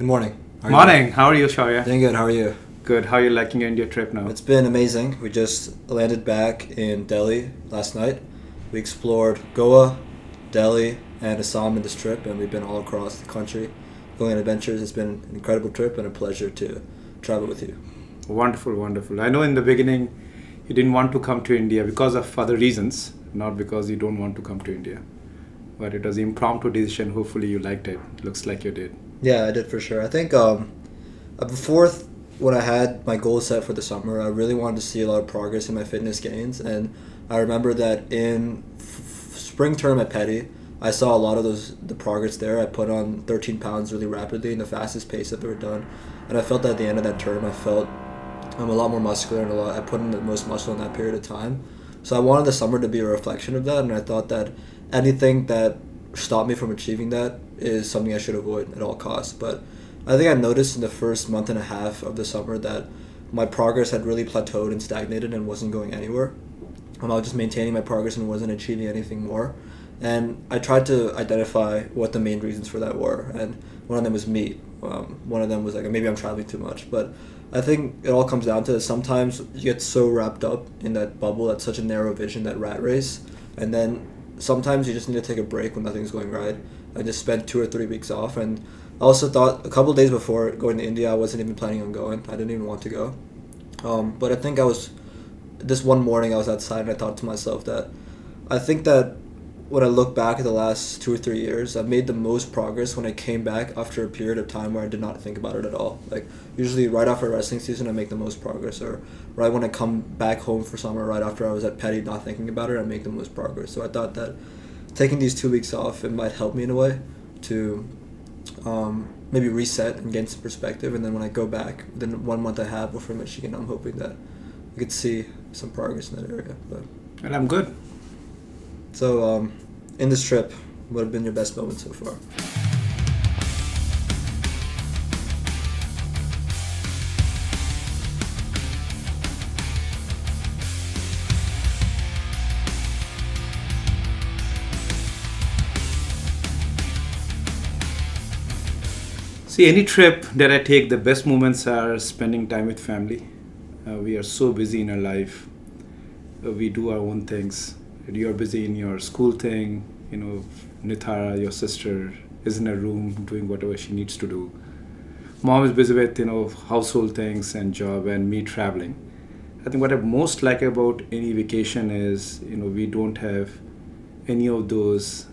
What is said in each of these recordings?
Good morning. Morning. How are you, Shaurya? Doing good. How are you? Good. How are you liking your India trip now? It's been amazing. We just landed back in Delhi last night. We explored Goa, Delhi, and Assam in this trip, and we've been all across the country going on adventures. It's been an incredible trip and a pleasure to travel with you. Wonderful, wonderful. I know in the beginning you didn't want to come to India because of other reasons, not because you don't want to come to India. But it was an impromptu decision. Hopefully you liked it. Looks like you did. Yeah, I did for sure. I think before when I had my goals set for the summer, I really wanted to see a lot of progress in my fitness gains, and I remember that in spring term at Petty, I saw a lot of the progress there. I put on 13 pounds really rapidly in the fastest pace I've ever done, and I felt that at the end of that term, I felt I'm a lot more muscular and I put in the most muscle in that period of time. So I wanted the summer to be a reflection of that, and I thought that anything that stopped me from achieving that is something I should avoid at all costs. But I think I noticed in the first month and a half of the summer that my progress had really plateaued and stagnated and wasn't going anywhere. I was just maintaining my progress and wasn't achieving anything more. And I tried to identify what the main reasons for that were. And one of them was me. One of them was like, maybe I'm traveling too much. But I think it all comes down to sometimes you get so wrapped up in that bubble, that's such a narrow vision, that rat race. And then sometimes you just need to take a break when nothing's going right. I just spent 2 or 3 weeks off, and I also thought a couple of days before going to India, I wasn't even planning on going. I didn't even want to go. But I think this one morning I was outside and I thought to myself that I think that when I look back at the last 2 or 3 years, I've made the most progress when I came back after a period of time where I did not think about it at all. Like usually right after wrestling season, I make the most progress, or right when I come back home for summer, right after I was at Petty not thinking about it, I make the most progress. So I thought that taking these 2 weeks off, it might help me in a way to maybe reset and gain some perspective. And then when I go back, within 1 month I have before Michigan, I'm hoping that I could see some progress in that area. But Well, I'm good. so in this trip, what have been your best moments so far? See, any trip that I take, the best moments are spending time with family. We are so busy in our life. We do our own things. You're busy in your school thing. Nithara, your sister, is in a room doing whatever she needs to do. Mom is busy with, household things and job, and me traveling. I think what I most like about any vacation is, we don't have any of those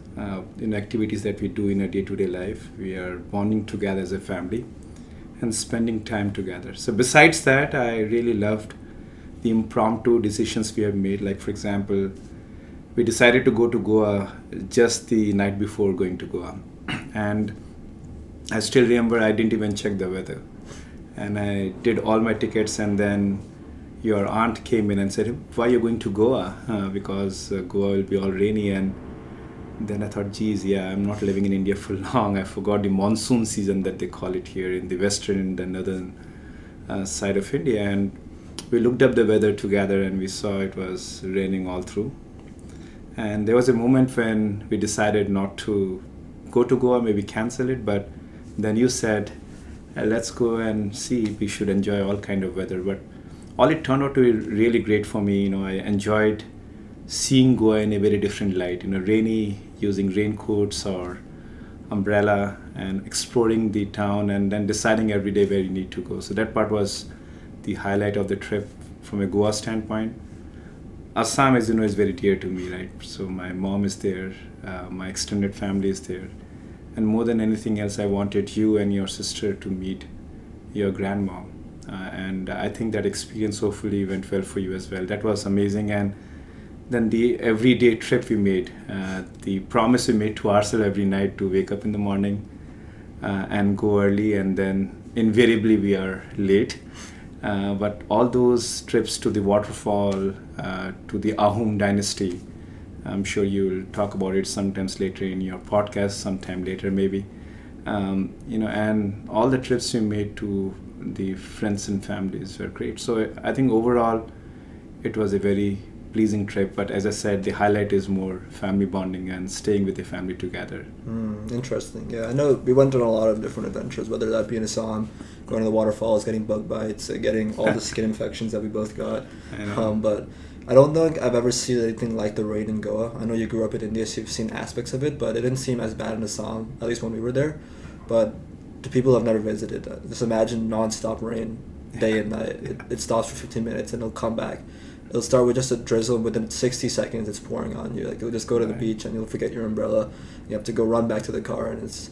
activities that we do in a day-to-day life. We are bonding together as a family and spending time together. So besides that, I really loved the impromptu decisions we have made. Like, for example, we decided to go to Goa just the night before going to Goa. And I still remember I didn't even check the weather. And I did all my tickets, and then your aunt came in and said, why are you going to Goa? Because Goa will be all rainy. And then I thought, geez, yeah, I'm not living in India for long. I forgot the monsoon season that they call it here in the western and the northern side of India. And we looked up the weather together and we saw it was raining all through. And there was a moment when we decided not to go to Goa, maybe cancel it. But then you said, let's go and see. We should enjoy all kind of weather. But all it turned out to be really great for me. I enjoyed seeing Goa in a very different light. Rainy, using raincoats or umbrella, and exploring the town, and then deciding every day where you need to go. So that part was the highlight of the trip from a Goa standpoint. Assam, as you know, is very dear to me, right? So my mom is there, my extended family is there. And more than anything else, I wanted you and your sister to meet your grandmom. And I think that experience hopefully went well for you as well. That was amazing. And then the everyday trip we made, the promise we made to ourselves every night to wake up in the morning and go early, and then invariably we are late. But all those trips to the waterfall, to the Ahom dynasty, I'm sure you'll talk about it sometimes later in your podcast, sometime later maybe. And all the trips we made to the friends and families were great. So I think overall it was a very pleasing trip. But as I said, the highlight is more family bonding and staying with the family together. Interesting. Yeah, I know we went on a lot of different adventures, whether that be in Assam, going to the waterfalls, getting bug bites, getting all the skin infections that we both got. I know. But I don't think I've ever seen anything like the rain in Goa. I know you grew up in India, so you've seen aspects of it, but it didn't seem as bad in Assam, at least when we were there. But to people who have never visited, just imagine non-stop rain day and night. It stops for 15 minutes and it'll come back. It'll start with just a drizzle, and within 60 seconds it's pouring on you. Like, you'll just go to the beach and you'll forget your umbrella. You have to go run back to the car, and it's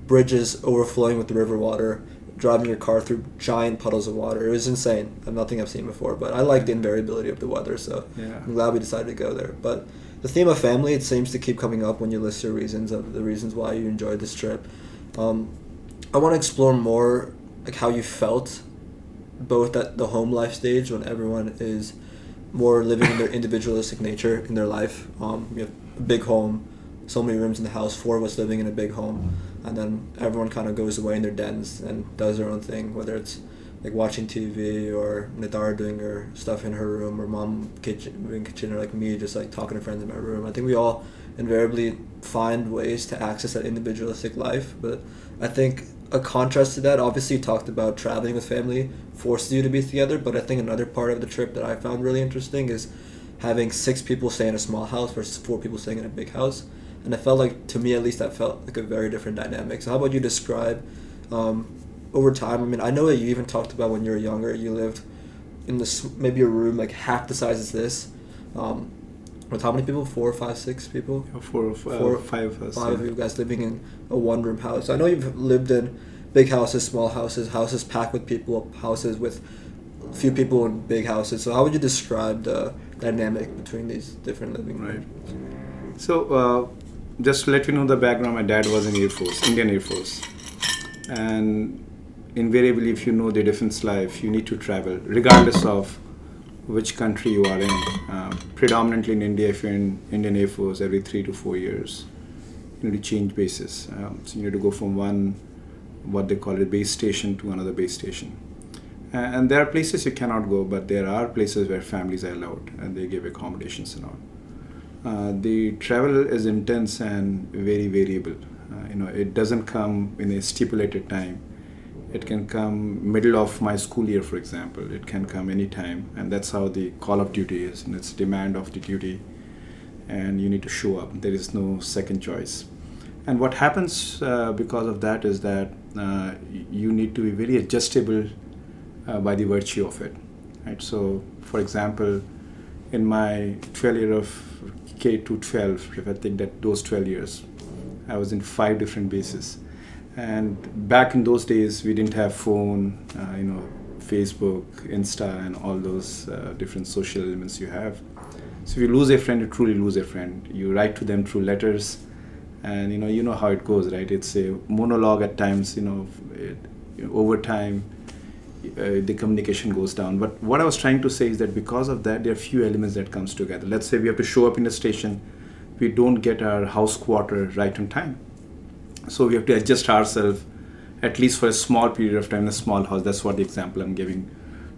bridges overflowing with the river water, driving your car through giant puddles of water. It was insane. Nothing I've seen before, but I like the invariability of the weather, so I'm glad we decided to go there. But the theme of family, it seems to keep coming up when you list your reasons, of the reasons why you enjoyed this trip. I want to explore more like how you felt both at the home life stage, when everyone is more living in their individualistic nature in their life. You have a big home, so many rooms in the house, 4 of us living in a big home, and then everyone kind of goes away in their dens and does their own thing, whether it's like watching TV or Nidara doing her stuff in her room, or mom in kitchen, or like me just like talking to friends in my room. I think we all invariably find ways to access that individualistic life, but I think a contrast to that, obviously you talked about traveling with family forces you to be together, but I think another part of the trip that I found really interesting is having 6 people stay in a small house versus 4 people staying in a big house. And I felt like, to me at least, that felt like a very different dynamic. So how about you describe over time? I mean, I know that you even talked about when you were younger, you lived in this, maybe a room like half the size as this, with how many people? 4, 5, 6 people? 4, 5 of us. 5 of you guys living in a one-room house. I know you've lived in big houses, small houses, houses packed with people, houses with a few people in big houses. So how would you describe the dynamic between these different living rooms? Right. So just to let you know the background, my dad was in Air Force, Indian Air Force. And invariably, if you know the defense life, you need to travel, regardless of which country you are in. Predominantly in India, if you're in Indian Air Force, every 3 to 4 years, you need to change bases. So you need to go from one, what they call a base station, to another base station. And there are places you cannot go, but there are places where families are allowed and they give accommodations and all. The travel is intense and very variable. It doesn't come in a stipulated time. It can come middle of my school year, for example. It can come anytime, and that's how the call of duty is. And it's demand of the duty, and you need to show up. There is no second choice. And what happens because of that is that you need to be very adjustable by the virtue of it. Right? So, for example, in my 12 year of K to 12, if I think that those 12 years, I was in 5 different bases. And back in those days, we didn't have phone, Facebook, Insta, and all those different social elements you have. So if you lose a friend, you truly lose a friend. You write to them through letters, and you know how it goes, right? It's a monologue at times. Over time, the communication goes down. But what I was trying to say is that because of that, there are few elements that comes together. Let's say we have to show up in a station, we don't get our house quarter right on time. So we have to adjust ourselves, at least for a small period of time, in a small house. That's what the example I'm giving.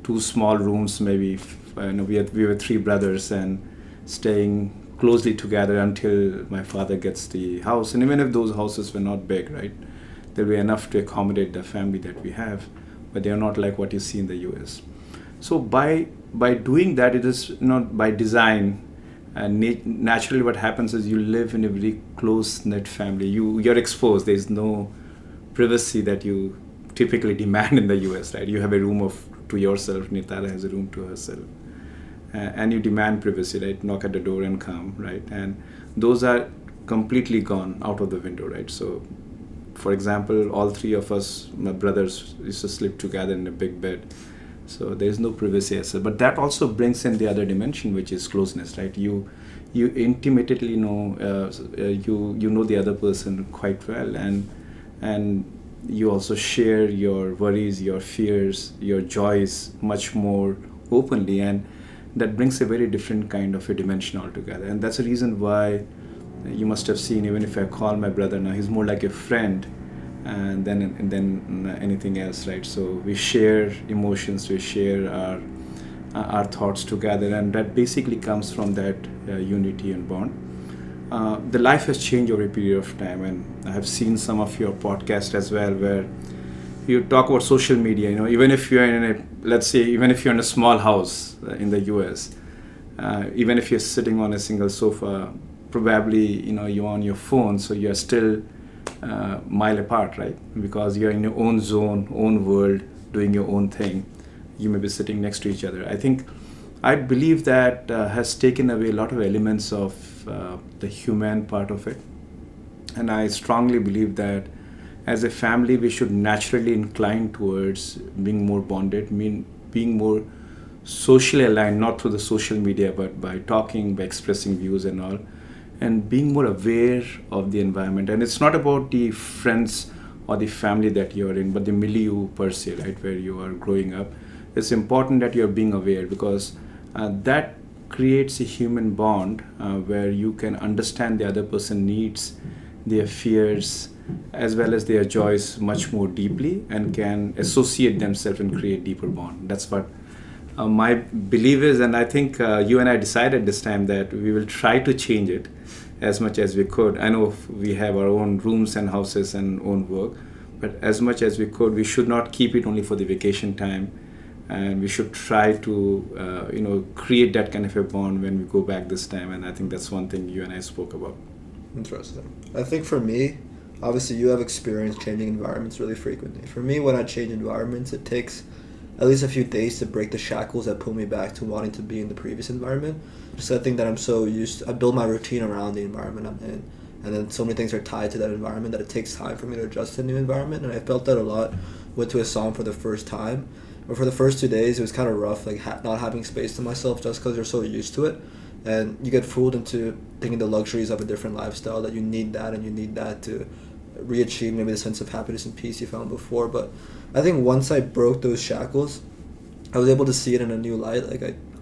2 small rooms, maybe. We were 3 brothers and staying closely together until my father gets the house. And even if those houses were not big, right, there'll be enough to accommodate the family that we have, but they are not like what you see in the US. So by doing that, it is not by design. And naturally what happens is you live in a very close-knit family. You're exposed. There's no privacy that you typically demand in the US, right? You have a room to yourself. Nitara has a room to herself. And you demand privacy, right? Knock at the door and come, right? And those are completely gone out of the window, right? So, for example, all 3 of us, my brothers, used to sleep together in a big bed. So there is no privacy as such. But that also brings in the other dimension, which is closeness, right? You intimately know, you know the other person quite well, and you also share your worries, your fears, your joys much more openly, and that brings a very different kind of a dimension altogether. And that's the reason why you must have seen, even if I call my brother now, he's more like a friend than anything else, right? So we share emotions, we share our thoughts together, and that basically comes from that unity and bond. The life has changed over a period of time, and I have seen some of your podcasts as well, where you talk about social media. Even if you're even if you're in a small house in the US, even if you're sitting on a single sofa, probably you're on your phone, so you're still mile apart, right? Because you're in your own zone, own world, doing your own thing. You may be sitting next to each other. I believe that has taken away a lot of elements of the human part of it. And I strongly believe that as a family, we should naturally incline towards being more bonded, being more socially aligned, not through the social media, but by talking, by expressing views and all, and being more aware of the environment. And it's not about the friends or the family that you're in, but the milieu per se, right, where you are growing up. It's important that you're being aware, because that creates a human bond where you can understand the other person's needs, their fears, as well as their joys much more deeply, and can associate themselves and create deeper bond. That's what my belief is, and I think you and I decided this time that we will try to change it as much as we could. I know we have our own rooms and houses and own work, but as much as we could, we should not keep it only for the vacation time, and we should try to create that kind of a bond when we go back this time. And I think that's one thing you and I spoke about. Interesting. I think for me, obviously you have experience changing environments really frequently. For me, when I change environments, it takes at least a few days to break the shackles that pull me back to wanting to be in the previous environment. Just I think that I'm so used to, I build my routine around the environment I'm in, and then so many things are tied to that environment that it takes time for me to adjust to a new environment. And I felt that a lot. Went to Assam for the first time, but for the first 2 days it was kind of rough, like not having space to myself, just because you're so used to it, and you get fooled into thinking the luxuries of a different lifestyle, that you need that and you need that to re-achieve maybe the sense of happiness and peace you found before. But I think once I broke those shackles, I was able to see it in a new light.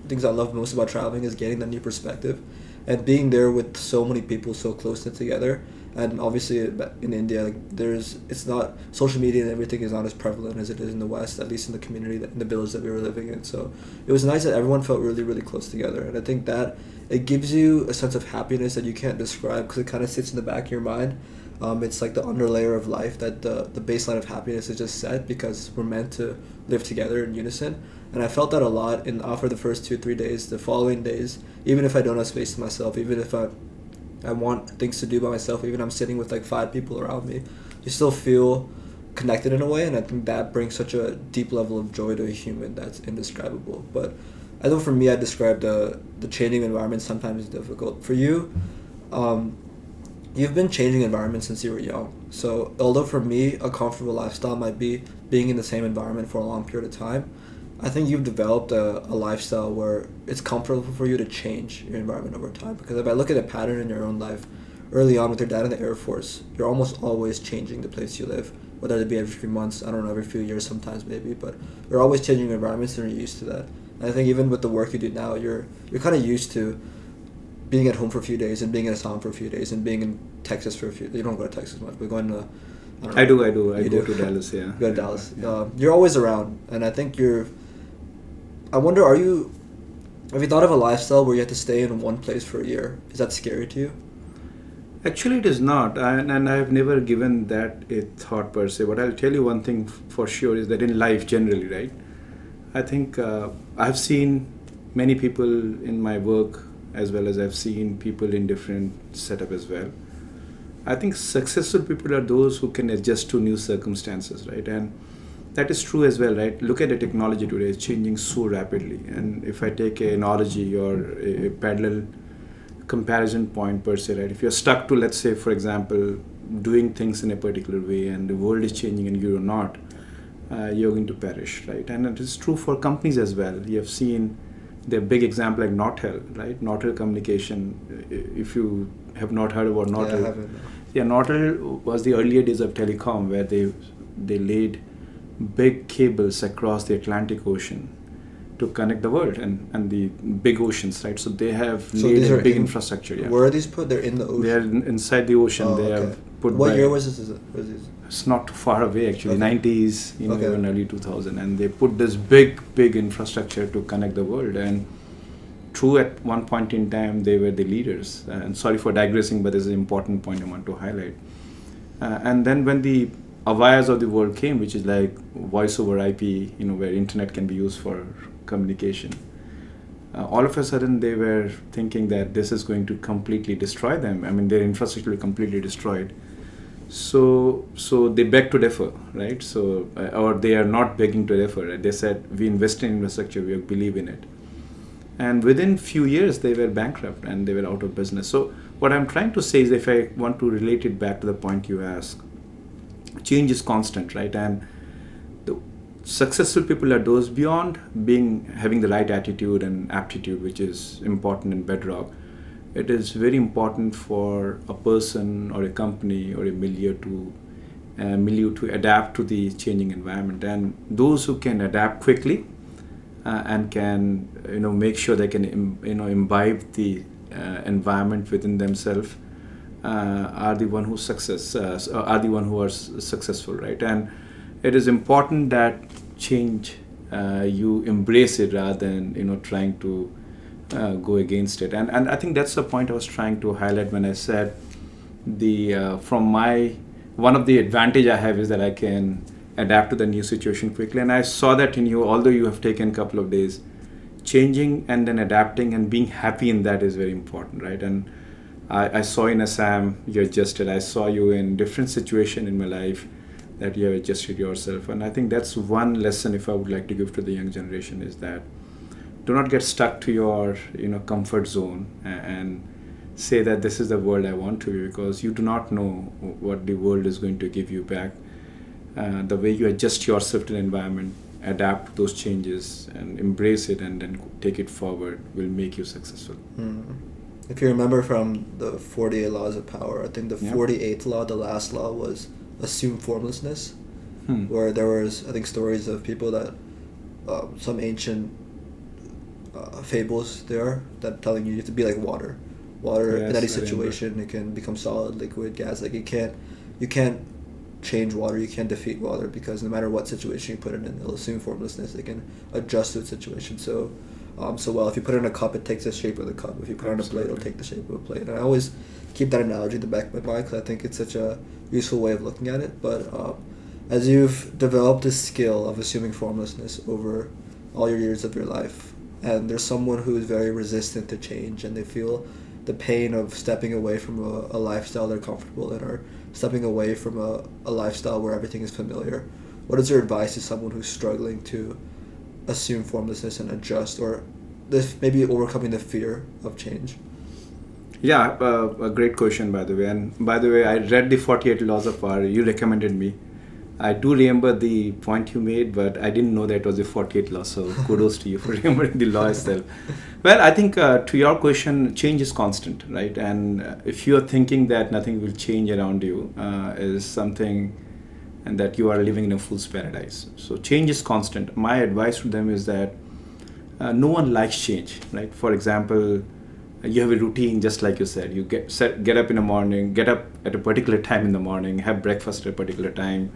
Things I love most about traveling is getting that new perspective, and being there with so many people so close knit together. And obviously in India, it's not, social media and everything is not as prevalent as it is in the West, at least in the community, in the village that we were living in. So it was nice that everyone felt really, really close together. And I think that it gives you a sense of happiness that you can't describe, because it kind of sits in the back of your mind. It's like the underlayer of life, that the baseline of happiness is just set because we're meant to live together in unison. And I felt that a lot for the first 2-3 days. The following days, even if I don't have space to myself, even if I want things to do by myself, even if I'm sitting with like 5 people around me, you still feel connected in a way. And I think that brings such a deep level of joy to a human that's indescribable. But I know for me, I described the changing environment sometimes is difficult. For you, you've been changing environments since you were young. So although for me, a comfortable lifestyle might be being in the same environment for a long period of time, I think you've developed a lifestyle where it's comfortable for you to change your environment over time. Because if I look at a pattern in your own life, early on with your dad in the Air Force, you're almost always changing the place you live, whether it be every few months, I don't know, every few years sometimes maybe, but you're always changing your environments and you're used to that. And I think even with the work you do now, you're kind of used to being at home for a few days and being in Assam for a few days and being in Texas for a few. You don't go to Texas much, but going to, I do. I go to Dallas, yeah. Go to Dallas. Yeah. You're always around, and I think I wonder, have you thought of a lifestyle where you have to stay in one place for a year? Is that scary to you? Actually, it is not, and I have never given that a thought per se. But I'll tell you one thing for sure is that in life generally, right? I think I've seen many people in my work, as well as I've seen people in different setup as well. I think successful people are those who can adjust to new circumstances, right? And that is true as well, right? Look at the technology today; it's changing so rapidly. And if I take an analogy or a parallel comparison point per se, right? If you're stuck to, let's say, for example, doing things in a particular way, and the world is changing and you're not, you're going to perish, right? And it is true for companies as well. You have seen the big example like Nortel, right? Nortel Communication. If you have not heard about Nortel, Yeah, I haven't. yeah, Nortel was the earlier days of telecom, where they laid big cables across the Atlantic Ocean to connect the world and the big oceans, right? So they have laid a big infrastructure. Yeah. Where are these put? They're in the ocean. They are inside the ocean. Oh, They okay. have put What by, year was this? it's not too far away actually, Okay. 90s, Okay. even early 2000, and they put this big infrastructure to connect the world. And true, at one point in time they were the leaders. And sorry for digressing, but this is an important point I want to highlight. And then when the Avayas of the world came, which is like voice over IP, where internet can be used for communication, all of a sudden they were thinking that this is going to completely destroy them. I mean, their infrastructure will be completely destroyed. So they beg to differ, right? So or they are not begging to differ. Right? They said, we invest in infrastructure, we believe in it. And within few years they were bankrupt and they were out of business. So what I'm trying to say is, if I want to relate it back to the point you asked, change is constant, right? And the successful people are those beyond having the right attitude and aptitude, which is important in bedrock. It is very important for a person or a company or a milieu to adapt to the changing environment. And those who can adapt quickly and can make sure they can imbibe the environment within themselves are the one who are successful, right? And it is important that change, you embrace it rather than trying to go against it. And I think that's the point I was trying to highlight when I said one of the advantage I have is that I can adapt to the new situation quickly. And I saw that in you, although you have taken a couple of days. Changing and then adapting and being happy in that is very important, right? And I saw in Assam you adjusted. I saw you in different situation in my life that you have adjusted yourself. And I think that's one lesson, if I would like to give to the young generation, is that do not get stuck to your comfort zone and say that this is the world I want to be, because you do not know what the world is going to give you back. The way you adjust yourself to the environment, adapt those changes and embrace it and then take it forward will make you successful. If you remember from the 48 laws of power, I think the 48th law, the last law, was assume formlessness, where there was, I think, stories of people that some ancient fables there that telling you have to be like water. Yes, in any situation, it can become solid, liquid, gas. Like you can't change water, you can't defeat water, because no matter what situation you put it in, it'll assume formlessness. It can adjust to its situation. So well, if you put it in a cup, it takes the shape of the cup. If you put it on a plate, it'll take the shape of a plate. And I always keep that analogy in the back of my mind because I think it's such a useful way of looking at it. But as you've developed this skill of assuming formlessness over all your years of your life, and there's someone who is very resistant to change, and they feel the pain of stepping away from a lifestyle they're comfortable in, or stepping away from a lifestyle where everything is familiar, what is your advice to someone who's struggling to assume formlessness and adjust, or maybe overcoming the fear of change? Yeah, a great question, by the way. And by the way, I read the 48 Laws of Power. You recommended me. I do remember the point you made, but I didn't know that it was the 48 laws. So kudos to you for remembering the law itself. Well, I think to your question, change is constant, right? And if you are thinking that nothing will change around you, is something, and that you are living in a fool's paradise. So change is constant. My advice to them is that no one likes change, right? For example, you have a routine, just like you said. You get up in the morning, get up at a particular time in the morning, have breakfast at a particular time.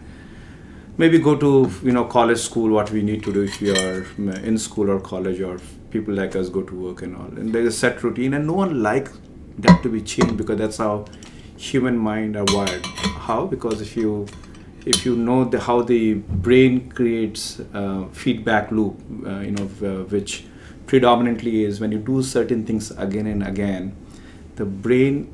Maybe go to college, school, what we need to do if we are in school or college, or people like us go to work and all. And there's a set routine, and no one likes that to be changed, because that's how human mind are wired. How? Because if you know how the brain creates feedback loop, which predominantly is when you do certain things again and again, the brain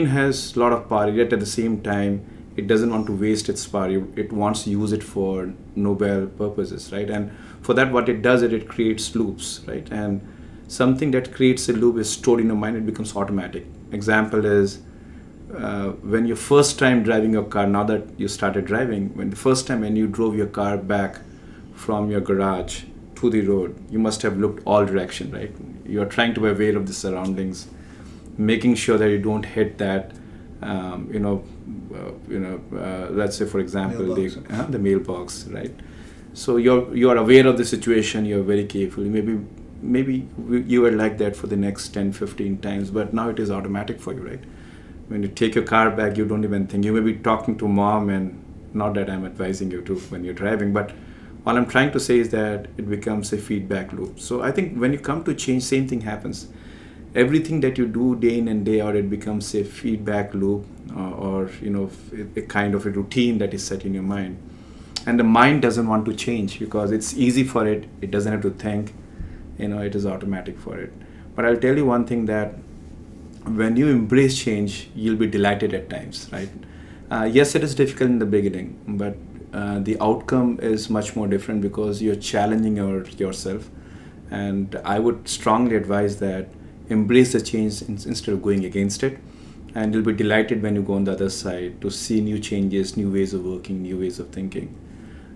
has a lot of power, yet at the same time it doesn't want to waste its power. It wants to use it for noble purposes, right? And for that, what it does is it creates loops, right? And something that creates a loop is stored in your mind. It becomes automatic. Example is when you first time driving your car. Now that you started driving, when the first time when you drove your car back from your garage to the road, you must have looked all direction, right? You are trying to be aware of the surroundings, making sure that you don't hit that. Let's say, for example, the mailbox, right? So you are aware of the situation. You are very careful. Maybe you were like that for the next 10, 15 times, but now it is automatic for you, right? When you take your car back, you don't even think. You may be talking to mom, and not that I'm advising you to when you're driving, but all I'm trying to say is that it becomes a feedback loop. So I think when you come to change, same thing happens. Everything that you do day in and day out, it becomes a feedback loop, or a kind of a routine that is set in your mind. And the mind doesn't want to change because it's easy for it. It doesn't have to think. It is automatic for it. But I'll tell you one thing, that when you embrace change, you'll be delighted at times, right? Yes, it is difficult in the beginning, but the outcome is much more different because you're challenging yourself. And I would strongly advise that embrace the change instead of going against it. And you'll be delighted when you go on the other side to see new changes, new ways of working, new ways of thinking.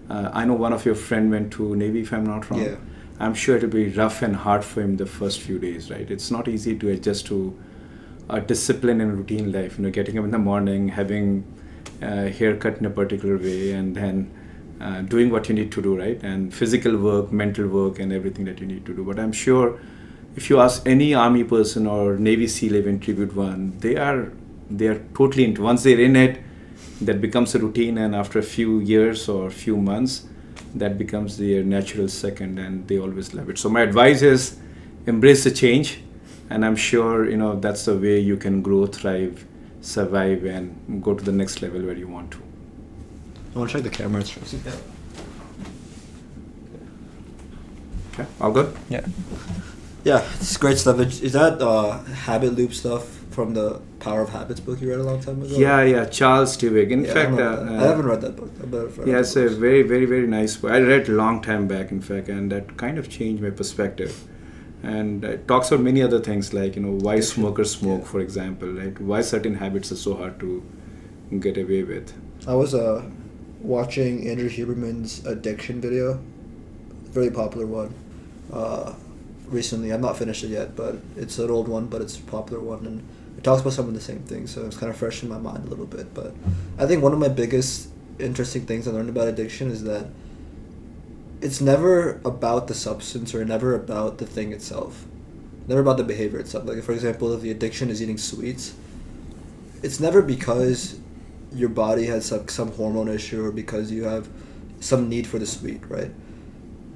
I know one of your friend went to Navy, if I'm not wrong. Yeah. I'm sure it'll be rough and hard for him the first few days, right? It's not easy to adjust to a discipline and routine life. Getting up in the morning, having a haircut in a particular way, and then doing what you need to do, right? And physical work, mental work, and everything that you need to do. But I'm sure if you ask any Army person or Navy SEAL have interviewed one, they are totally into. Once they're in it, that becomes a routine, and after a few years or few months, that becomes their natural second, and they always love it. So my advice is embrace the change, and I'm sure that's the way you can grow, thrive, survive, and go to the next level where you want to. I want to check the cameras. Okay, all good? Yeah. Yeah, it's great stuff. Is that habit loop stuff from the Power of Habits book you read a long time ago? Yeah, Charles Duhigg. In fact, I haven't read that book. It's a very, very, very nice book. I read it a long time back, in fact, and that kind of changed my perspective. And it talks about many other things like, why smokers smoke, for example, right? Why certain habits are so hard to get away with. I was watching Andrew Huberman's addiction video, very popular one, recently. I've not finished it yet, but it's an old one, but it's a popular one, and it talks about some of the same things, so it's kind of fresh in my mind a little bit. But I think one of my biggest interesting things I learned about addiction is that it's never about the substance or never about the thing itself, never about the behavior itself. Like, for example, if the addiction is eating sweets, it's never because your body has some hormone issue or because you have some need for the sweet, right?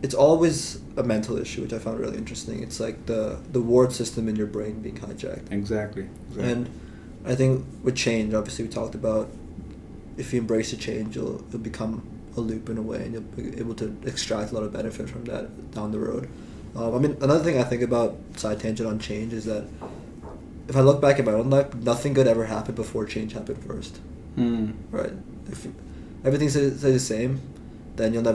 It's always a mental issue, which I found really interesting. It's like the reward system in your brain being hijacked. Exactly. And I think with change, obviously we talked about if you embrace the change, it'll become a loop in a way, and you'll be able to extract a lot of benefit from that down the road. Another thing I think about, side tangent on change, is that if I look back at my own life, nothing good ever happened before change happened first. Right? If everything stays the same, then you'll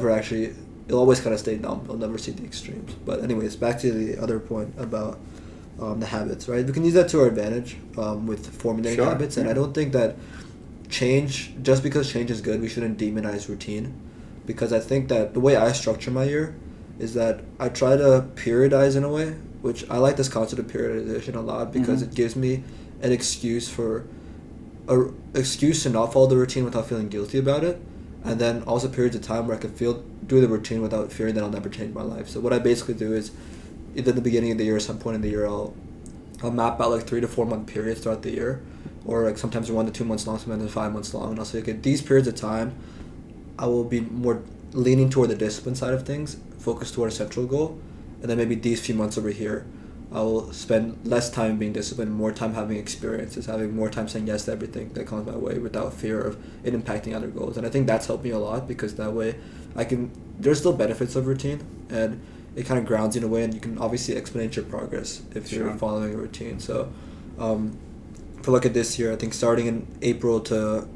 always kind of stay numb. You'll never see the extremes. But anyways, back to the other point about the habits, right? We can use that to our advantage with formulating habits, and I don't think that just because change is good, we shouldn't demonize routine, because I think that the way I structure my year is that I try to periodize in a way, which I like this concept of periodization a lot because it gives me an excuse to not follow the routine without feeling guilty about it, and then also periods of time where I can do the routine without fearing that I'll never change my life. So what I basically do is either at the beginning of the year or some point in the year, I'll map out like 3 to 4 month periods throughout the year, or like sometimes 1 to 2 months long, sometimes 5 months long, and I'll say, okay, these periods of time I will be more leaning toward the discipline side of things, focus toward a central goal, and then maybe these few months over here I will spend less time being disciplined, more time having experiences, having more time saying yes to everything that comes my way without fear of it impacting other goals. And I think that's helped me a lot, because that way there's still benefits of routine, and it kind of grounds you in a way, and you can obviously exponentiate progress if you're following a routine. So if I look at this year, I think starting in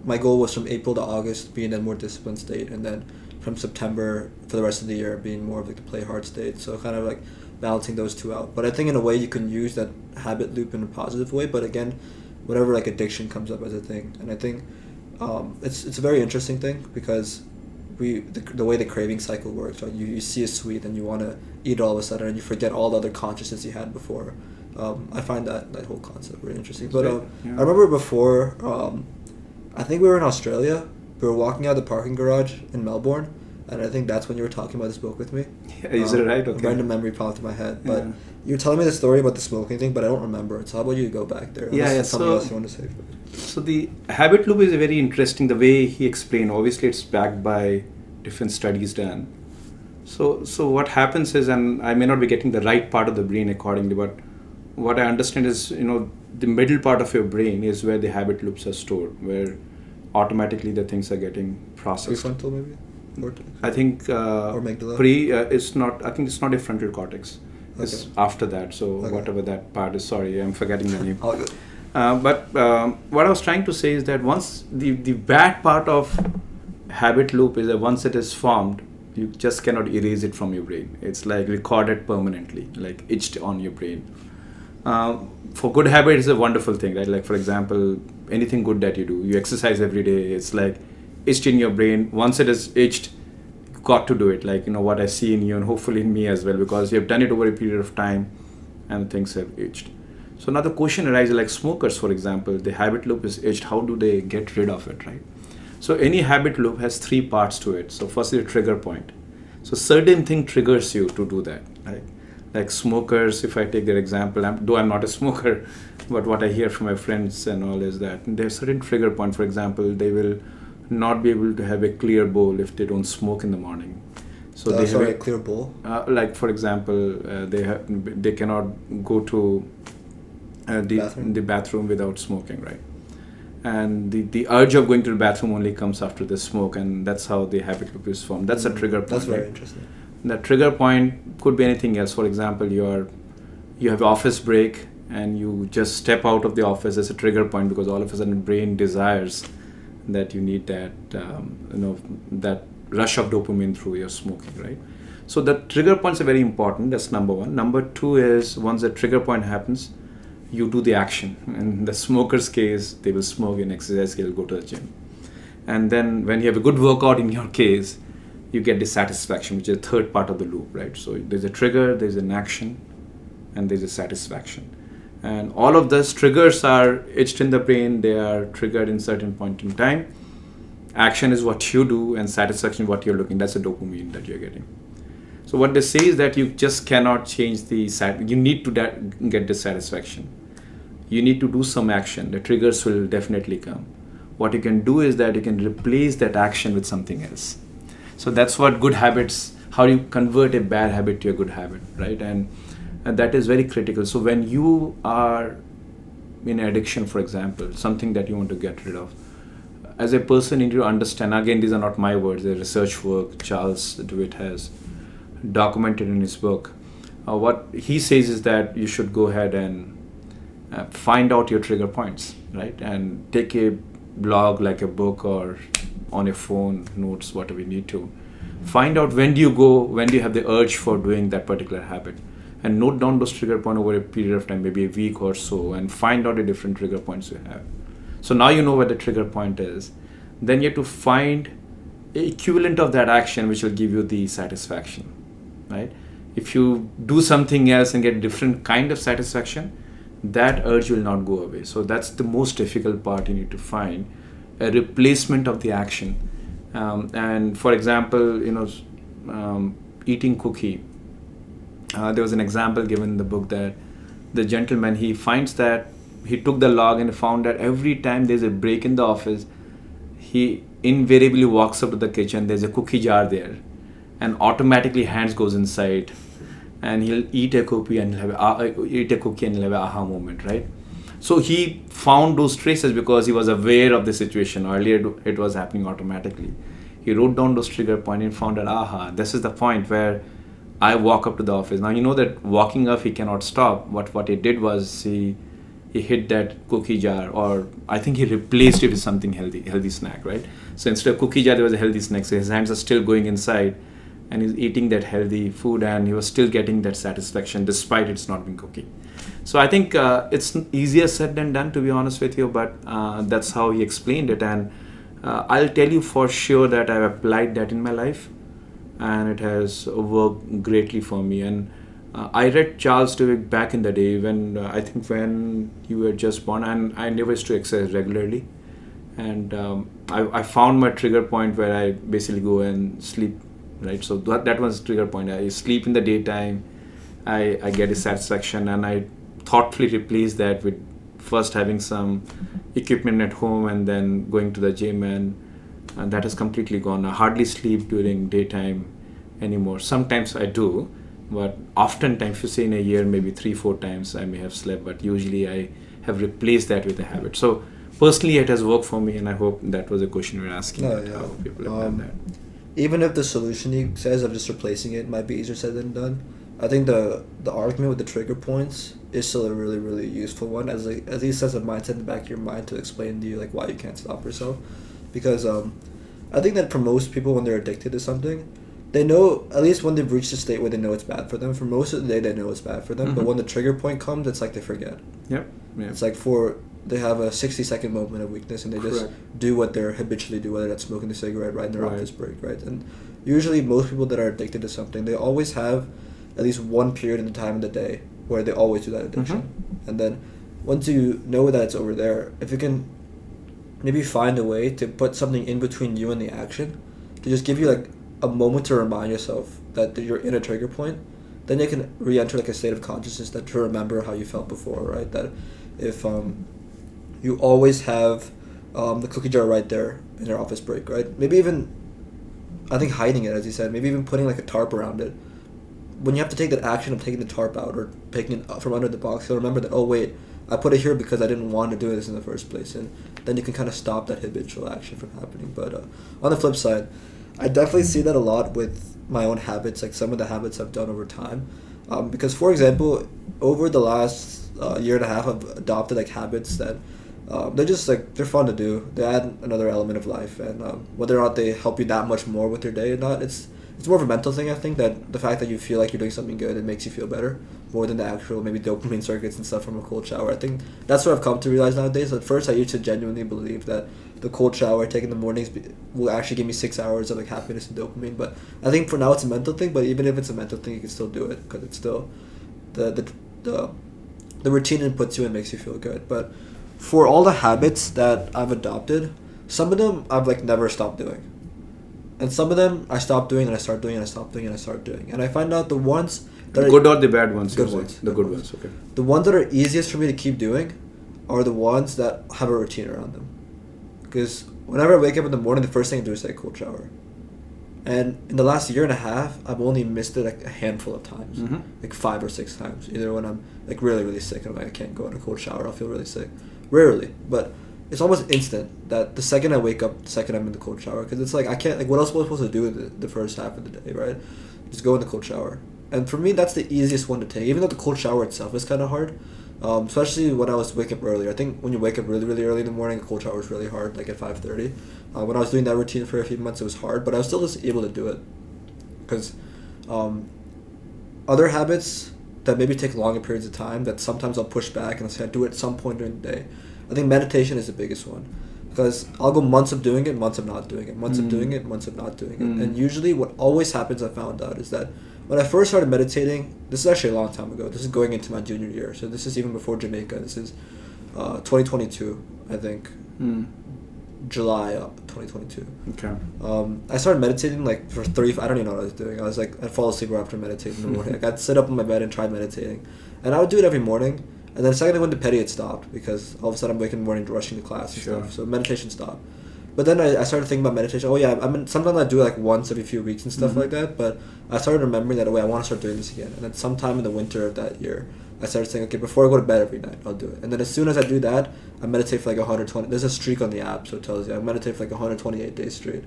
my goal was from April to August being in a more disciplined state, and then from September for the rest of the year being more of like the play hard state. So kind of like balancing those two out. But I think in a way you can use that habit loop in a positive way, but again, whatever like addiction comes up as a thing. And I think it's a very interesting thing, because the way the craving cycle works, right? You see a sweet and you want to eat it all of a sudden, and you forget all the other consciousness you had before. I find that whole concept really interesting. But I remember before, I think we were in Australia. We were walking out of the parking garage in Melbourne, And I think that's when you were talking about this book with me. Is it right? A Okay. random memory popped in my head. But Yeah. you were telling me the story about the smoking thing, but I don't remember it. So how about you go back there? Yeah, Unless yeah, there's something so- else you want to say. So the habit loop is very interesting. The way he explained, obviously, it's backed by different studies done. So what happens is, and I may not be getting the right part of the brain accordingly, but what I understand is, the middle part of your brain is where the habit loops are stored, where automatically the things are getting processed. Prefrontal, maybe? Cortex? I think Or amygdala? it's not. I think it's not a frontal cortex. It's Okay. after that. So Okay. whatever that part is. Sorry, I'm forgetting the name. All good. But what I was trying to say is that once the bad part of habit loop is that once it is formed, you just cannot erase it from your brain. It's like recorded permanently, like etched on your brain. For good habit, it's a wonderful thing, right? Like, for example, anything good that you do, you exercise every day, it's like etched in your brain. Once it is etched, you got to do it. Like, what I see in you and hopefully in me as well, because you have done it over a period of time and things have etched. So now the question arises, like smokers, for example, the habit loop is etched. How do they get rid of it, right? So any habit loop has three parts to it. So first is the trigger point. So certain thing triggers you to do that, right? Like smokers, if I take their example, though I'm not a smoker, but what I hear from my friends and all is that there's certain trigger point. For example, they will not be able to have a clear bowl if they don't smoke in the morning. So they have a clear bowl? like, for example, they cannot go to the bathroom without smoking, right? And the urge of going to the bathroom only comes after the smoke, and that's how the habit loop is formed. That's a trigger point. That's very right? interesting. That trigger point could be anything else. For example, you have office break and you just step out of the office as a trigger point, because all of a sudden brain desires that you need that that rush of dopamine through your smoking, right? So the trigger points are very important. That's number one. Number two is, once the trigger point happens, you do the action. In the smoker's case, they will smoke. In exercise, they'll go to the gym. And then when you have a good workout in your case, you get dissatisfaction, which is the third part of the loop, right? So there's a trigger, there's an action, and there's a satisfaction. And all of those triggers are etched in the brain. They are triggered in certain point in time. Action is what you do, and satisfaction is what you're looking. That's the dopamine that you're getting. So what they say is that you just cannot change you need to get dissatisfaction. You need to do some action. The triggers will definitely come. What you can do is that you can replace that action with something else. So that's what good habits, how you convert a bad habit to a good habit, right? And that is very critical. So when you are in addiction, for example, something that you want to get rid of, as a person, you need to understand, again, these are not my words, they're research work Charles DeWitt has documented in his book. What he says is that you should go ahead and find out your trigger points, right? And take a blog, like a book, or on your phone, notes, whatever you need to. Find out when do you have the urge for doing that particular habit, and note down those trigger points over a period of time, maybe a week or so, and find out the different trigger points you have. So now you know where the trigger point is. Then you have to find an equivalent of that action which will give you the satisfaction, right? If you do something else and get different kind of satisfaction, that urge will not go away. So that's the most difficult part. You need to find a replacement of the action. And for example, eating cookie. There was an example given in the book that the gentleman, he finds that he took the log and found that every time there's a break in the office, he invariably walks up to the kitchen, there's a cookie jar there, and automatically hands goes inside, and he'll eat a cookie and he'll have an aha moment, right? So he found those traces because he was aware of the situation. Earlier it was happening automatically. He wrote down those trigger points and found that, this is the point where I walk up to the office. Now you know that walking up he cannot stop. What he did was he hit that cookie jar, or I think he replaced it with something healthy snack, right? So instead of cookie jar, there was a healthy snack. So his hands are still going inside, and he's eating that healthy food, and he was still getting that satisfaction despite it's not being cookie. So I think it's easier said than done, to be honest with you, but that's how he explained it. And I'll tell you for sure that I've applied that in my life, and it has worked greatly for me. And I read Charles DeWitt back in the day when I think when you were just born, and I never used to exercise regularly. And I found my trigger point where I basically go and sleep right? So that was trigger point. I sleep in the daytime, I get a satisfaction, and I thoughtfully replace that with first having some equipment at home and then going to the gym, and that has completely gone. I hardly sleep during daytime anymore. Sometimes I do, but oftentimes, if you say in a year, maybe 3-4 times I may have slept, but usually I have replaced that with a habit. So personally, it has worked for me, and I hope that was a question you were asking. How people have done that. Even if the solution he says of just replacing it might be easier said than done, I think the argument with the trigger points is still a really, really useful one, as he says, a mindset in the back of your mind to explain to you like why you can't stop yourself. Because I think that for most people, when they're addicted to something, they know, at least when they've reached a state where they know it's bad for them, for most of the day they know it's bad for them, but when the trigger point comes, it's like they forget. Yep. It's like they have a 60-second moment of weakness and they just do what they habitually do, whether that's smoking a cigarette right in their office break, right? And usually most people that are addicted to something, they always have at least one period in the time of the day where they always do that addiction. And then once you know that it's over there, if you can maybe find a way to put something in between you and the action to just give you like a moment to remind yourself that you're in a trigger point, then you can re-enter like a state of consciousness that to remember how you felt before, right? That if you always have the cookie jar right there in your office break, right? Maybe even, I think hiding it, as you said, maybe even putting like a tarp around it. When you have to take that action of taking the tarp out or taking it from under the box, you'll remember that, oh wait, I put it here because I didn't want to do this in the first place, and then you can kind of stop that habitual action from happening. But on the flip side, I definitely see that a lot with my own habits, like some of the habits I've done over time. Because, for example, over the last year and a half, I've adopted like habits that they're just like, they're fun to do. They add another element of life, and whether or not they help you that much more with your day or not, it's more of a mental thing. I think that the fact that you feel like you're doing something good, it makes you feel better more than the actual maybe dopamine circuits and stuff from a cold shower. I think that's what I've come to realize nowadays. At first, I used to genuinely believe that the cold shower, taking the mornings, will actually give me 6 hours of like happiness and dopamine. But I think for now it's a mental thing. But even if it's a mental thing, you can still do it because it's still the routine it puts you in makes you feel good. But for all the habits that I've adopted, some of them I've like never stopped doing. And some of them I stopped doing and I start doing and I stop doing and I start doing. And I find out the ones that good or the bad ones? Good ones. The good ones, okay. The ones that are easiest for me to keep doing are the ones that have a routine around them. Because whenever I wake up in the morning, the first thing I do is take a cold shower. And in the last year and a half, I've only missed it like a handful of times. Like 5 or 6 times. Either when I'm like really, really sick and I'm like, I can't go in a cold shower, I'll feel really sick. Rarely. But it's almost instant that the second I wake up, the second I'm in the cold shower. Because it's like, I can't, like, what else was I supposed to do with the first half of the day, right? Just go in the cold shower. And for me, that's the easiest one to take, even though the cold shower itself is kind of hard. Especially when I was waking up earlier. I think when you wake up really, really early in the morning, a cold shower is really hard, like at 5:30. When I was doing that routine for a few months, it was hard, but I was still just able to do it. Because other habits that maybe take longer periods of time, that sometimes I'll push back and I'll say I do it at some point during the day. I think meditation is the biggest one. Because I'll go months of doing it, months of not doing it, months of doing it, months of not doing it. And usually what always happens, I found out, is that when I first started meditating, this is actually a long time ago. This is going into my junior year. So this is even before Jamaica. This is 2022, I think. July 2022. Okay. I started meditating like for 30, I don't even know what I was doing. I was like, I'd fall asleep right after meditating in the morning. Like, I'd sit up in my bed and try meditating. And I would do it every morning. And then the second I went to petty, it stopped because all of a sudden I'm waking in the morning rushing to class and stuff. So meditation stopped. But then I started thinking about meditation. Oh yeah, sometimes I do it like once every few weeks and stuff like that. But I started remembering that, oh wait, I want to start doing this again. And then sometime in the winter of that year, I started saying, okay, before I go to bed every night, I'll do it. And then as soon as I do that, I meditate for like 120. There's a streak on the app, so it tells you I meditate for like 128 days straight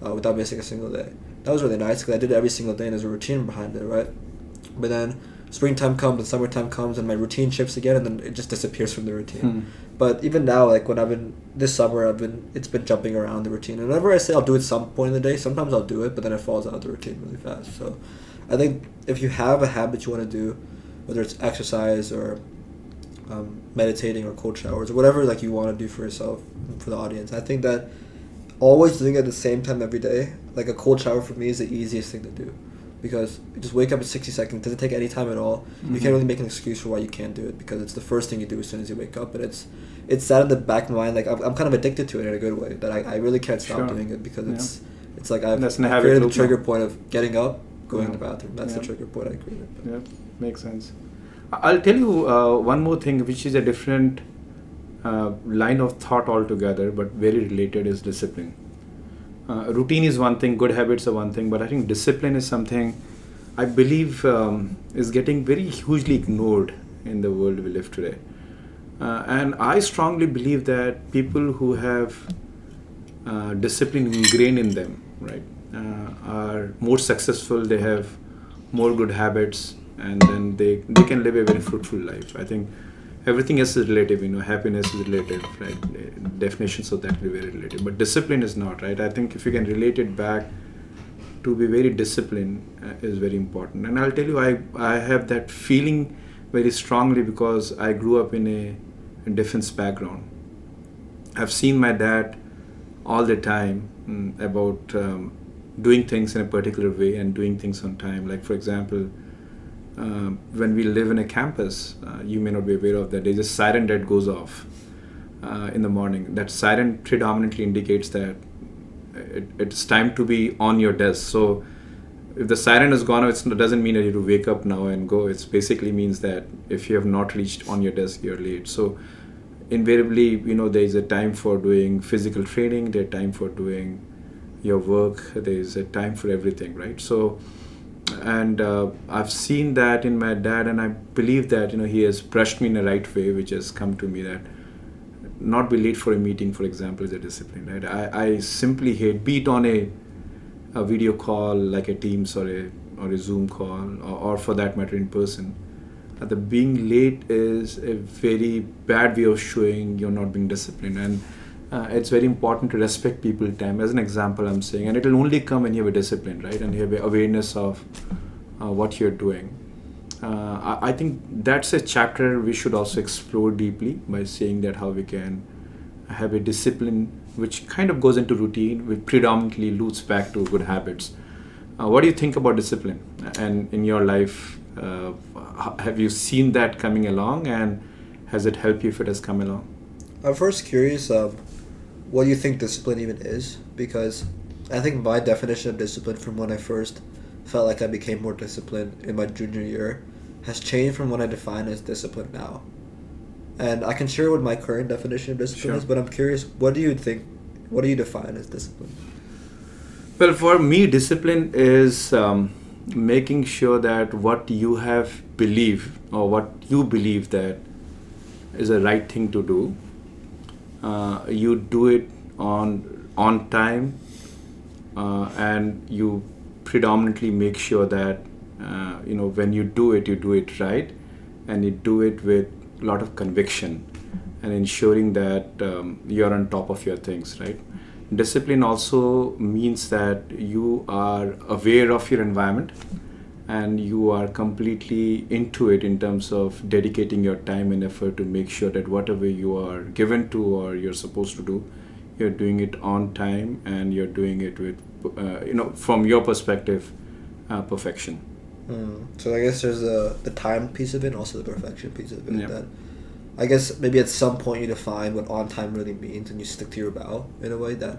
without missing a single day. That was really nice because I did it every single day and there's a routine behind it, right? But then springtime comes and summertime comes and my routine shifts again and then it just disappears from the routine. But even now, like when this summer, it's been jumping around the routine. And whenever I say I'll do it some point in the day, sometimes I'll do it, but then it falls out of the routine really fast. So I think if you have a habit you want to do, whether it's exercise or meditating or cold showers or whatever like you want to do for yourself, for the audience, I think that always doing it at the same time every day, like a cold shower for me is the easiest thing to do. Because you just wake up in 60 seconds. It doesn't take any time at all. You can't really make an excuse for why you can't do it because it's the first thing you do as soon as you wake up. And it's that in the back of my mind. Like I'm kind of addicted to it in a good way. That I really can't stop doing it because It's like I've That's a habit created a loop trigger now. point of getting up, going to Yeah. the bathroom. That's Yeah. the trigger point I created. Yeah, makes sense. I'll tell you one more thing, which is a different line of thought altogether, but very related, is discipline. Routine is one thing, good habits are one thing, but I think discipline is something I believe is getting very hugely ignored in the world we live today. And I strongly believe that people who have discipline ingrained in them, right, are more successful, they have more good habits, and then they can live a very fruitful life. I think everything else is relative, happiness is relative, right? Definitions of that will be very relative, but discipline is not, right? I think if you can relate it back to be very disciplined is very important. And I'll tell you, I have that feeling very strongly because I grew up in a defense background. I've seen my dad all the time about doing things in a particular way and doing things on time. Like, for example, when we live in a campus, you may not be aware of that, there's a siren that goes off in the morning. That siren predominantly indicates that it's time to be on your desk. So if the siren is gone, it doesn't mean that you have to wake up now and go. It basically means that if you have not reached on your desk, you're late. So invariably, there is a time for doing physical training, there's time for doing your work, there's a time for everything, right? So, and I've seen that in my dad, and I believe that he has brushed me in the right way, which has come to me that not be late for a meeting, for example, is a discipline, right? I simply hate, be it on a video call like a Teams or a Zoom call, or for that matter in person. The being late is a very bad way of showing you're not being disciplined, and it's very important to respect people's time. As an example, I'm saying, and it will only come when you have a discipline, right? And you have awareness of what you're doing. I think that's a chapter we should also explore deeply by saying that how we can have a discipline which kind of goes into routine, which predominantly loops back to good habits. What do you think about discipline? And in your life, have you seen that coming along, and has it helped you if it has come along? I'm first curious, what do you think discipline even is? Because I think my definition of discipline from when I first felt like I became more disciplined in my junior year has changed from what I define as discipline now. And I can share what my current definition of discipline is, but I'm curious, what do you define as discipline? Well, for me, discipline is making sure that what you have believed or what you believe that is a right thing to do, you do it on time, and you predominantly make sure that when you do it right, and you do it with a lot of conviction, and ensuring that you're on top of your things, right? Discipline also means that you are aware of your environment and you are completely into it in terms of dedicating your time and effort to make sure that whatever you are given to or you're supposed to do, you're doing it on time and you're doing it with, from your perspective, perfection. So I guess there's the time piece of it and also the perfection piece of it. Yeah. That I guess maybe at some point you define what on time really means and you stick to your vow in a way that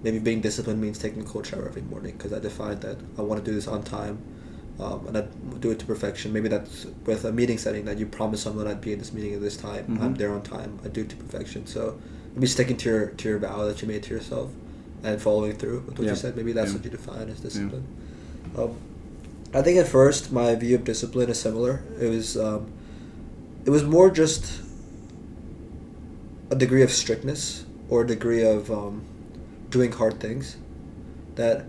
maybe being disciplined means taking a cold shower every morning because I defined that I want to do this on time, and I do it to perfection. Maybe that's with a meeting setting that you promise someone I'd be in this meeting at this time. Mm-hmm. I'm there on time. I do it to perfection. So maybe sticking to your vow that you made to yourself and following through with what you said. Maybe that's what you define as discipline. I think at first my view of discipline is similar. It was more just a degree of strictness or a degree of doing hard things. That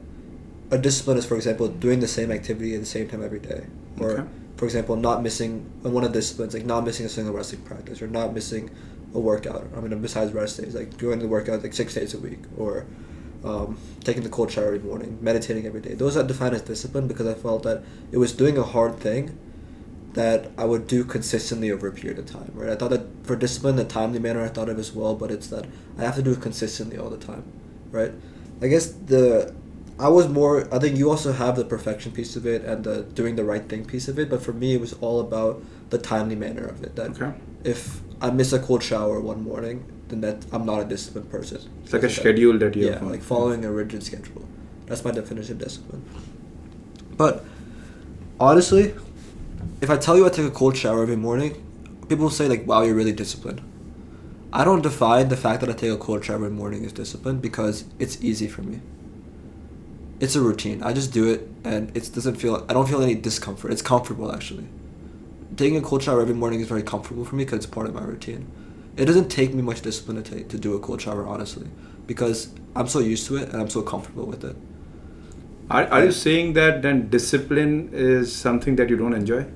a discipline is, for example, doing the same activity at the same time every day. Or, for example, not missing, one of the disciplines, like not missing a single wrestling practice or not missing a workout. Besides rest days, like going to workout like 6 days a week or taking the cold shower every morning, meditating every day. Those are defined as discipline because I felt that it was doing a hard thing that I would do consistently over a period of time, right? I thought that for discipline, the timely manner, I thought of as well, but it's that I have to do it consistently all the time, right? I guess I think you also have the perfection piece of it and the doing the right thing piece of it, but for me, it was all about the timely manner of it. That if I miss a cold shower one morning, then that I'm not a disciplined person. It's like a schedule that you have. Like following a rigid schedule. That's my definition of discipline. But honestly, if I tell you I take a cold shower every morning, people will say like, wow, you're really disciplined. I don't define the fact that I take a cold shower every morning as discipline because it's easy for me. It's a routine. I just do it, and I don't feel any discomfort. It's comfortable, actually. Taking a cold shower every morning is very comfortable for me because it's part of my routine. It doesn't take me much discipline to do a cold shower, honestly, because I'm so used to it and I'm so comfortable with it. Are you saying that then discipline is something that you don't enjoy?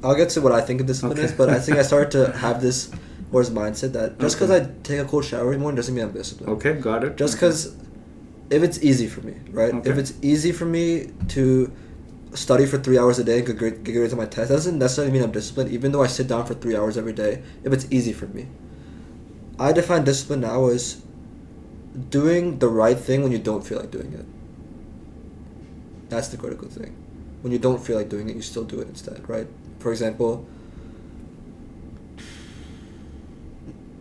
I'll get to what I think of discipline is, but I think I started to have this mindset that just because I take a cold shower every morning doesn't mean I'm disciplined. Okay, got it. Just because if it's easy for me, right? Okay. If it's easy for me to study for 3 hours a day and get grades on my test, that doesn't necessarily mean I'm disciplined, even though I sit down for 3 hours every day, if it's easy for me. I define discipline now as doing the right thing when you don't feel like doing it. That's the critical thing. When you don't feel like doing it, you still do it instead, right? For example,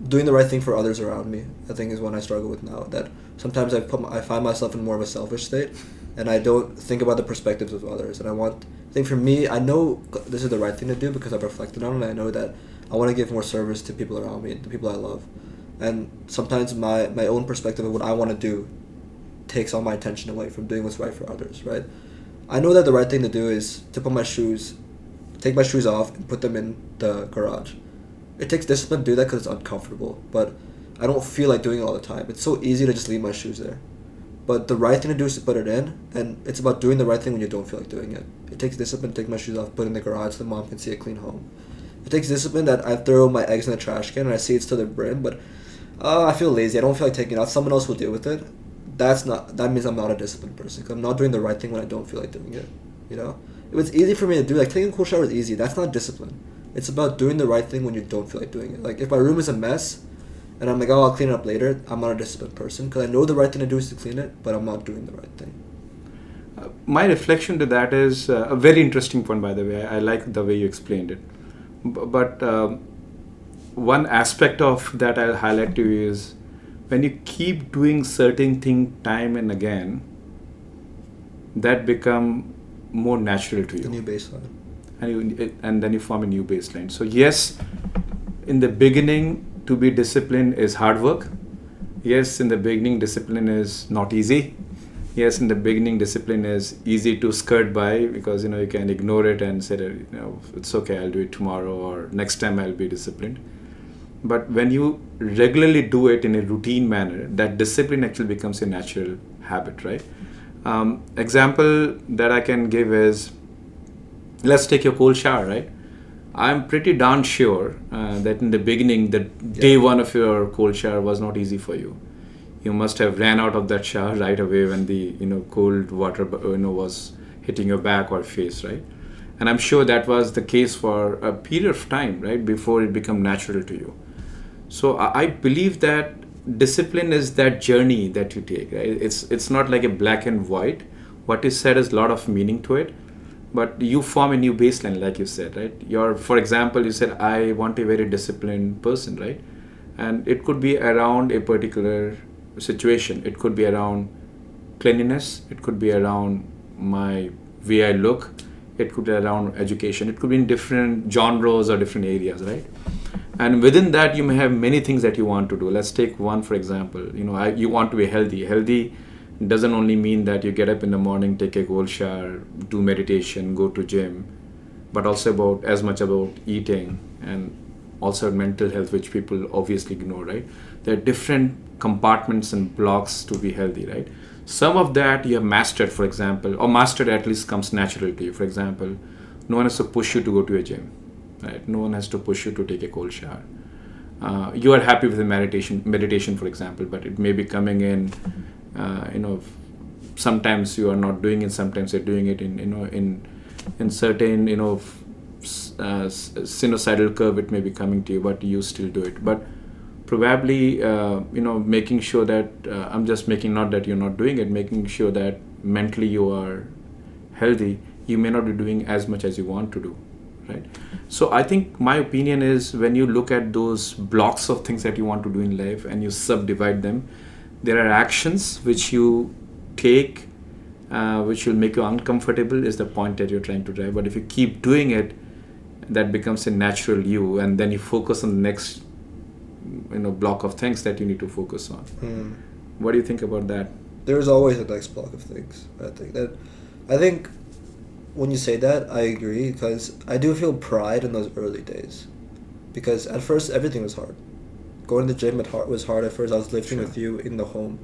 doing the right thing for others around me, I think, is one I struggle with now. That sometimes I find myself in more of a selfish state, and I don't think about the perspectives of others. And I think for me, I know this is the right thing to do because I've reflected on it. And I know that I want to give more service to people around me, the people I love. And sometimes my own perspective of what I want to do takes all my attention away from doing what's right for others, right? I know that the right thing to do is to take my shoes off and put them in the garage. It takes discipline to do that because it's uncomfortable, but I don't feel like doing it all the time. It's so easy to just leave my shoes there. But the right thing to do is to put it in, and it's about doing the right thing when you don't feel like doing it. It takes discipline to take my shoes off, put it in the garage so the mom can see a clean home. It takes discipline that I throw my eggs in the trash can and I see it's to the brim, but I feel lazy. I don't feel like taking it out. Someone else will deal with it. That means I'm not a disciplined person because I'm not doing the right thing when I don't feel like doing it. You know, if it's easy for me to do, like taking a cold shower is easy. That's not discipline. It's about doing the right thing when you don't feel like doing it. Like if my room is a mess, and I'm like, oh, I'll clean it up later. I'm not a disciplined person because I know the right thing to do is to clean it, but I'm not doing the right thing. My reflection to that is a very interesting point, by the way. I like the way you explained it. But one aspect of that I'll highlight to you is when you keep doing certain thing time and again, that become more natural to you. The new baseline. And then you form a new baseline. So yes, in the beginning, to be disciplined is hard work. Yes, in the beginning, discipline is not easy. Yes, in the beginning, discipline is easy to skirt by because you can ignore it and say that it's okay, I'll do it tomorrow or next time I'll be disciplined. But when you regularly do it in a routine manner, that discipline actually becomes a natural habit, right? Example that I can give is, let's take your cold shower, right? I'm pretty darn sure that in the beginning, day one of your cold shower was not easy for you. You must have ran out of that shower right away when the cold water was hitting your back or face, right? And I'm sure that was the case for a period of time, right, before it became natural to you. So I believe that discipline is that journey that you take, right? It's not like a black and white. What you said is a lot of meaning to it, but you form a new baseline, like you said, right? For example, you said, I want a very disciplined person, right? And it could be around a particular situation. It could be around cleanliness. It could be around my way I look. It could be around education. It could be in different genres or different areas, right? And within that, you may have many things that you want to do. Let's take one, for example. You want to be healthy. Healthy doesn't only mean that you get up in the morning, take a cold shower, do meditation, go to gym, but also as much about eating and also mental health, which people obviously ignore, right? There are different compartments and blocks to be healthy, right? Some of that you have mastered, for example, or mastered at least comes natural to you. For example, no one has to push you to go to a gym, right? No one has to push you to take a cold shower. You are happy with the meditation, for example, but it may be coming in, sometimes you are not doing it, sometimes you're doing it in certain, sinusoidal curve, it may be coming to you, but you still do it. But probably, making sure that, I'm just making not that you're not doing it, making sure that mentally you are healthy, you may not be doing as much as you want to do, right? So I think my opinion is when you look at those blocks of things that you want to do in life and you subdivide them, there are actions which you take which will make you uncomfortable, is the point that you're trying to drive. But if you keep doing it, that becomes a natural you, and then you focus on the next block of things that you need to focus on. What do you think about that? There's always a next block of things. I think when you say that, I agree, because I do feel pride in those early days, because at first everything was hard. Going to the gym was hard at first. I was lifting with you in the home,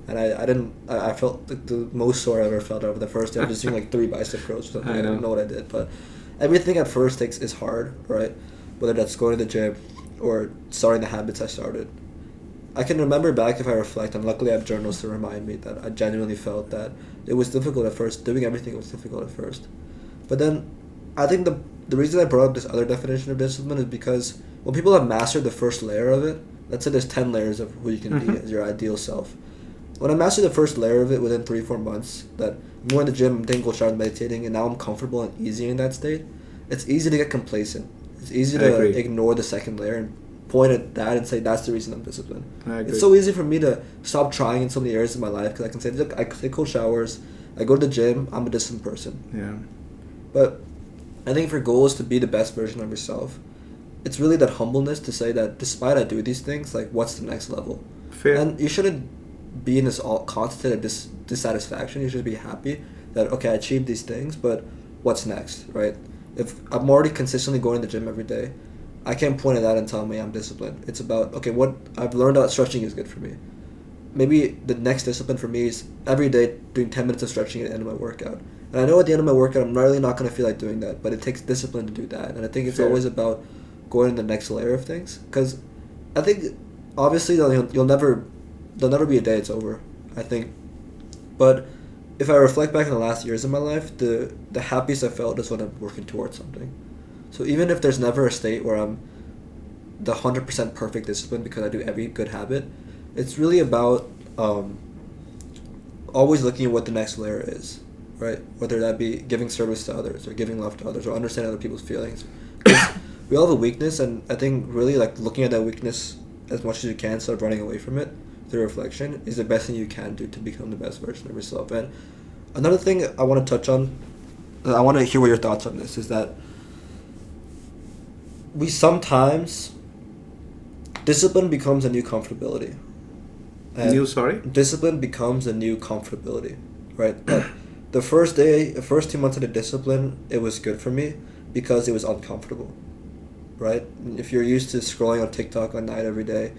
and I felt like the most sore I ever felt over the first day. I'm just doing like 3 bicep curls or something. I don't know what I did, but everything at first is hard, right? Whether that's going to the gym or starting the habits I started. I can remember back if I reflect, and luckily I have journals to remind me that I genuinely felt that it was difficult at first. Doing everything was difficult at first. But then I think the reason I brought up this other definition of discipline is because when people have mastered the first layer of it, let's say there's 10 layers of who you can be as your ideal self. When I mastered the first layer of it within 3-4 months, that I'm going to the gym, I'm taking cold showers, meditating, and now I'm comfortable and easy in that state, it's easy to get complacent. It's easy to ignore the second layer and point at that and say that's the reason I'm disciplined. It's so easy for me to stop trying in so many areas of my life because I can say, look, I take cold showers, I go to the gym, I'm a disciplined person. Yeah. But I think for goals to be the best version of yourself, it's really that humbleness to say that despite I do these things, like, what's the next level? Fair. And you shouldn't be in this constant dissatisfaction. You should be happy that, okay, I achieved these things, but what's next, right? If I'm already consistently going to the gym every day, I can't point at that and tell me I'm disciplined. It's about, okay, what I've learned that stretching is good for me. Maybe the next discipline for me is every day doing 10 minutes of stretching at the end of my workout. And I know at the end of my workout, I'm really not going to feel like doing that, but it takes discipline to do that. And I think it's always about going to the next layer of things. Because I think, obviously, there'll never be a day it's over, I think. But if I reflect back on the last years of my life, the happiest I felt is when I'm working towards something. So even if there's never a state where I'm the 100% perfect discipline because I do every good habit, it's really about always looking at what the next layer is, right? Whether that be giving service to others or giving love to others or understanding other people's feelings. We all have a weakness, and I think really like looking at that weakness as much as you can instead of running away from it through reflection is the best thing you can do to become the best version of yourself. And another thing I want to touch on, I want to hear what your thoughts on this, is that we sometimes, discipline becomes a new comfortability. Discipline becomes a new comfortability, right? The first 2 months of the discipline, it was good for me because it was uncomfortable, right? If you're used to scrolling on TikTok on night every day,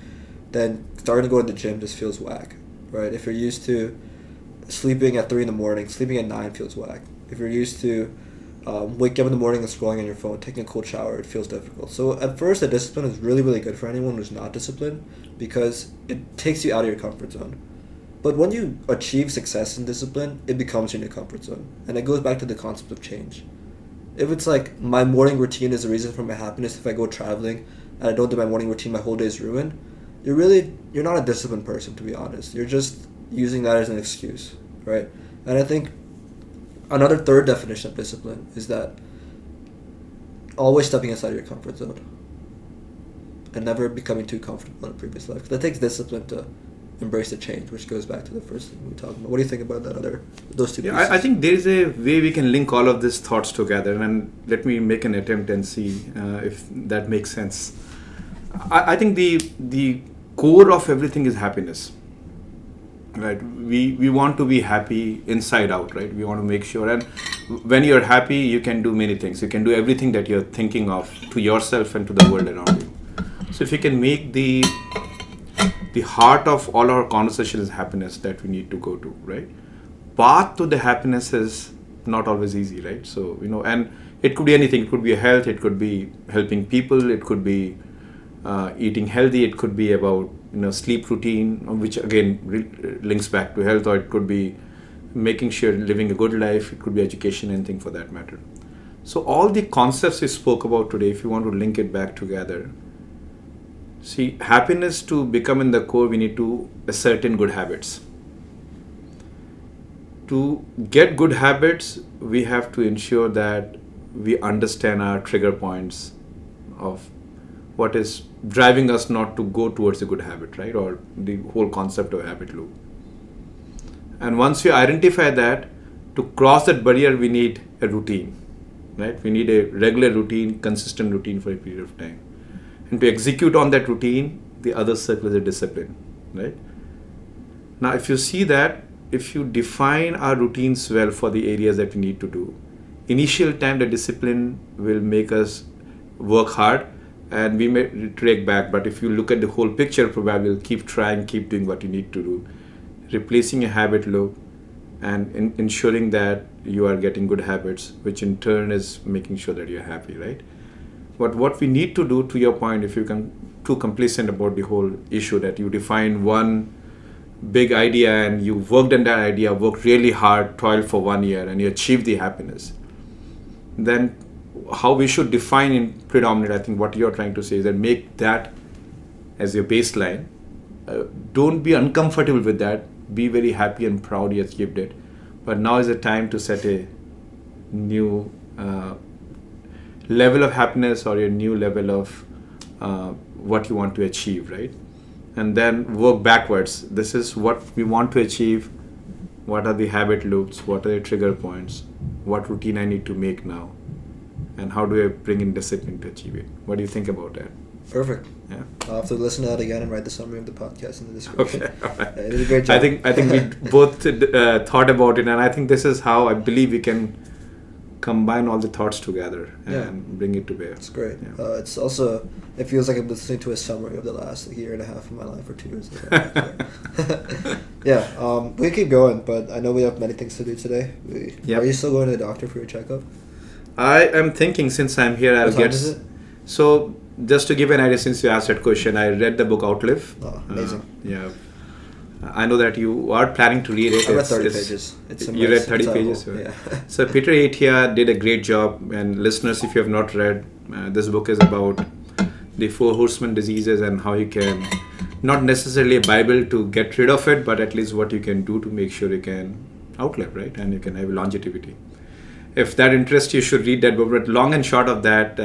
then starting to go to the gym just feels whack, right? If you're used to sleeping at 3 a.m, sleeping at 9 feels whack. If you're used to waking up in the morning and scrolling on your phone, taking a cold shower, it feels difficult. So at first, the discipline is really, really good for anyone who's not disciplined because it takes you out of your comfort zone. But when you achieve success in discipline, it becomes your new comfort zone. And it goes back to the concept of change. If it's like my morning routine is the reason for my happiness, if I go traveling and I don't do my morning routine, my whole day is ruined, you're not a disciplined person, to be honest. You're just using that as an excuse, right? And I think another third definition of discipline is that always stepping outside of your comfort zone and never becoming too comfortable in a previous life. That takes discipline to embrace the change, which goes back to the first thing we talked about. What do you think about those two pieces? I think there is a way we can link all of these thoughts together, and let me make an attempt and see if that makes sense. I think the core of everything is happiness. Right, we want to be happy inside out, right? We want to make sure, and when you're happy, you can do many things. You can do everything that you're thinking of to yourself and to the world around you. So if you can make the heart of all our conversation is happiness that we need to go to, right? Path to the happiness is not always easy, right? So, and it could be anything. It could be health, it could be helping people, it could be eating healthy, it could be about sleep routine, which again links back to health, or it could be making sure living a good life, it could be education, anything for that matter. So all the concepts we spoke about today, if you want to link it back together, see, happiness to become in the core, we need to ascertain good habits. To get good habits, we have to ensure that we understand our trigger points of what is driving us not to go towards a good habit, right? Or the whole concept of habit loop. And once you identify that, To cross that barrier, we need a routine, right? We need a regular routine, consistent routine for a period of time. And to execute on that routine, the other circle is a discipline, right? Now, if you see that, if you define our routines well for the areas that we need to do, initial time the discipline will make us work hard and we may track back. But if you look at the whole picture, probably you'll keep trying, keep doing what you need to do, replacing a habit loop and ensuring that you are getting good habits, which in turn is making sure that you're happy, right? But what we need to do, to your point, if you can too complacent about the whole issue that you define one big idea and you worked on that idea, worked really hard, toiled for 1 year and you achieved the happiness, then how we should define in predominant, I think what you're trying to say is that make that as your baseline. Don't be uncomfortable with that. Be very happy and proud you achieved it. But now is the time to set a new level of happiness or a new level of what you want to achieve, right? And then work backwards. This is what we want to achieve. What are the habit loops? What are the trigger points? What routine I need to make now? And how do I bring in discipline to achieve it? What do you think about that? Perfect. Yeah. I'll have to listen to that again and write the summary of the podcast in the description. Okay. All right. You did a great job. I think we both thought about it, and I think this is how I believe we can combine all the thoughts together and bring it to bear. It's great. Yeah. It's also, it feels like I'm listening to a summary of the last year and a half of my life or 2 years. We keep going, but I know we have many things to do today. Are you still going to the doctor for your checkup? I am thinking since I'm here, I'll get. Is it? So, just to give an idea, since you asked that question, I read the book Outlive. Oh, amazing. I know that you are planning to read it. I read 30 pages. You read 30 pages? Yeah. So Peter Attia did a great job. And listeners, if you have not read, this book is about the 4 horsemen diseases and how you can, not necessarily a Bible to get rid of it, but at least what you can do to make sure you can outlive, right? And you can have longevity. If that interests you, should read that book. But long and short of that,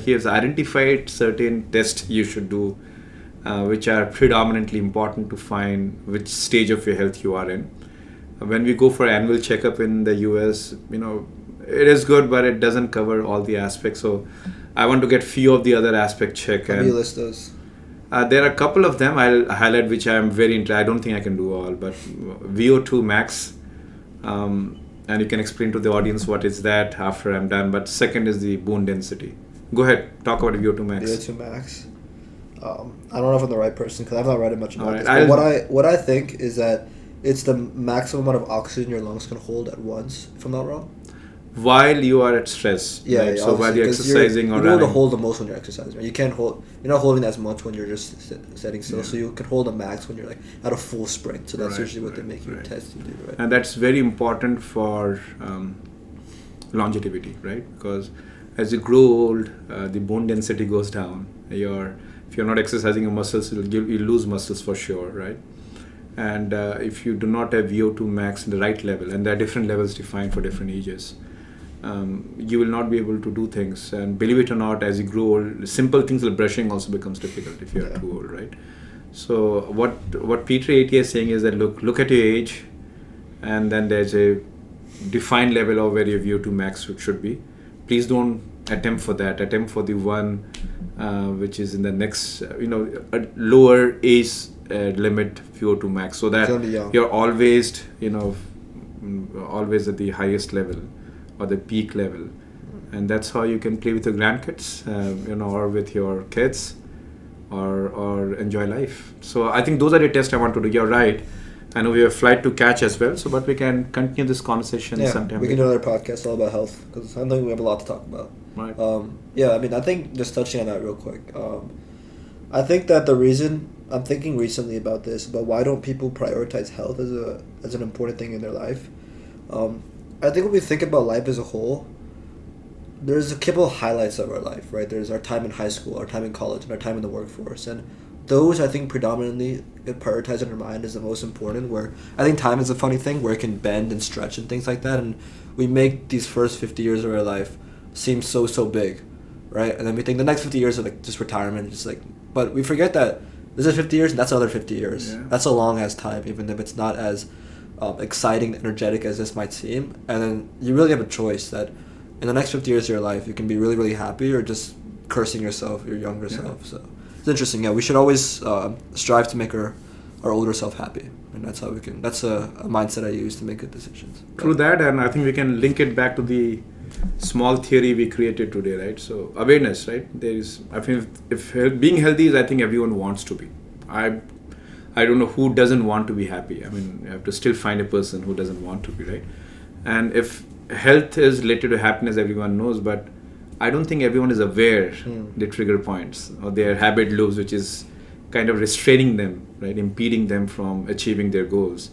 he has identified certain tests you should do, which are predominantly important to find which stage of your health you are in. When we go for annual checkup in the US, it is good, but it doesn't cover all the aspects. So I want to get few of the other aspects checked. How do you list those? There are a couple of them I'll highlight, which I am very interested. I don't think I can do all, but VO2 max. And you can explain to the audience what is that after I'm done. But second is the bone density. Go ahead, talk about VO2 max. VO2 max. I don't know if I'm the right person because I've not read much about this. But what I think is that it's the maximum amount of oxygen your lungs can hold at once, if I'm not wrong. While you are at stress, right? So while you're exercising or running. You're able to hold the most when you're exercising. Right? You're not holding as much when you're just sitting still. Yeah. So you can hold a max when you're like at a full sprint. So that's usually what they make you test you do, right? And that's very important for longevity, right? Because as you grow old, the bone density goes down. If you're not exercising your muscles, you lose muscles for sure, right? And if you do not have VO2 max in the right level, and there are different levels defined for different ages, you will not be able to do things. And believe it or not, as you grow old, simple things like brushing also becomes difficult if you are too old, right? So what Peter Attia is saying is that look at your age, and then there's a defined level of where your VO2 max should be. Please don't attempt for that. Attempt for the one which is in the next, a lower age limit VO2 max, so that you're always, always at the highest level or the peak level, and that's how you can play with your grandkids, or with your kids, or enjoy life. So I think those are the tests I want to do. You're right. I know we have a flight to catch as well, but we can continue this conversation sometime. We can do another podcast all about health because I think we have a lot to talk about. Right. I think just touching on that real quick. I think that the reason I'm thinking recently about this, about why don't people prioritize health as an important thing in their life. I think when we think about life as a whole, there's a couple of highlights of our life, right? There's our time in high school, our time in college, and our time in the workforce. And those, I think, predominantly get prioritized in our mind as the most important, where I think time is a funny thing where it can bend and stretch and things like that. And we make these first 50 years of our life seem so big, right? And then we think the next 50 years are like just retirement. But we forget that this is 50 years and that's another 50 years. Yeah. That's a long ass time, even if it's not as exciting, energetic as this might seem. And then you really have a choice that in the next 50 years of your life, you can be really, really happy or just cursing yourself, your younger self. So it's interesting. Yeah, we should always strive to make our older self happy. And that's how we can, that's a mindset I use to make good decisions. True that, and I think we can link it back to the small theory we created today, right? So awareness, right? There is, I think if being healthy is, I think everyone wants to be. I don't know who doesn't want to be happy. I mean, you have to still find a person who doesn't want to be, right? And if health is related to happiness, everyone knows, but I don't think everyone is aware the trigger points or their habit loops, which is kind of restraining them, right? Impeding them from achieving their goals,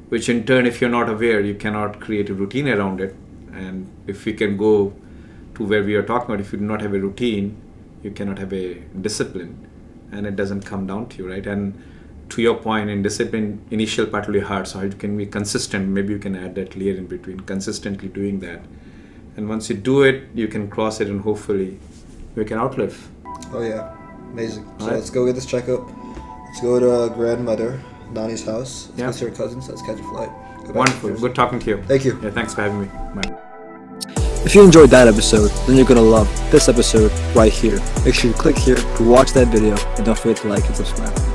which in turn, if you're not aware, you cannot create a routine around it. And if we can go to where we are talking about, if you do not have a routine, you cannot have a discipline, and it doesn't come down to you, right? And to your point, in discipline, initial part will be hard, so how you can be consistent. Maybe you can add that layer in between, consistently doing that. And once you do it, you can cross it, and hopefully we can outlive. Oh yeah, amazing. So right. Let's go get this checkup. Let's go to grandmother Nani's house. Let's Yeah. go see her cousins. Let's catch a flight. Wonderful. Good talking to you. Thank you. Yeah, thanks for having me. Bye. If you enjoyed that episode, then you're going to love this episode right here. Make sure you click here to watch that video, and don't forget to like and subscribe.